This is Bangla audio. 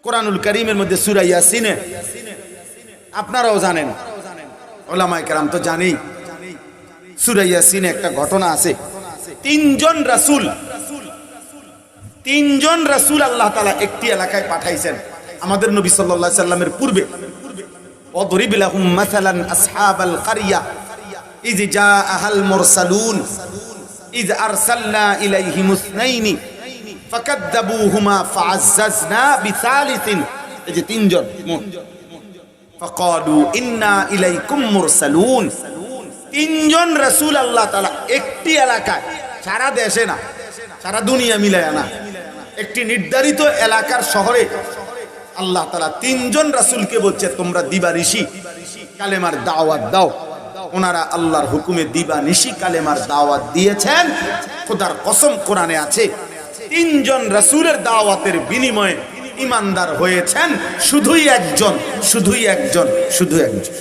কোরআনুল কারীমের মধ্যে সূরা ইয়াসিনে আপনারাও জানেন, উলামায়ে কেরাম তো জানেই, সূরা ইয়াসিনে একটা ঘটনা আছে। তিনজন রাসূল আল্লাহ তাআলা একটি এলাকায় পাঠাইছেন আমাদের নবী সাল্লাল্লাহু আলাইহি সাল্লামের পূর্বে। ওয়াদরিব লাহুম মাসালান আসহাবাল কারিয়া ইয জাআহাল মুরসালুন ইয আরসালনা ইলাইহিম ইসনাইনি ফাকাদ্দাবুহুমা ফাআজ্জাজনা বিসালিসিন। এই যে তিনজন মোট। ফাকালু ইন্না ইলাইকুম মুরসালুন। তিনজন রাসূল আল্লাহ তাআলা একটি এলাকায়, সারা দেশে না, সারা দুনিয়া মিলায়া না, একটি নির্ধারিত এলাকার শহরে আল্লাহ তাআলা তিনজন রাসূলকে বলছে তোমরা দিবানিশি কালেমার দাওয়াত দাও। ওনারা আল্লাহর হুকুমে দিবানিশি কালেমার দাওয়াত দিয়েছেন। খোদার কসম কোরআনে আছে, তিনজন রাসূলের দাওয়াতের বিনিময়ে ঈমানদার হয়েছেন শুধুই একজন, শুধুই একজন, শুধু একজন।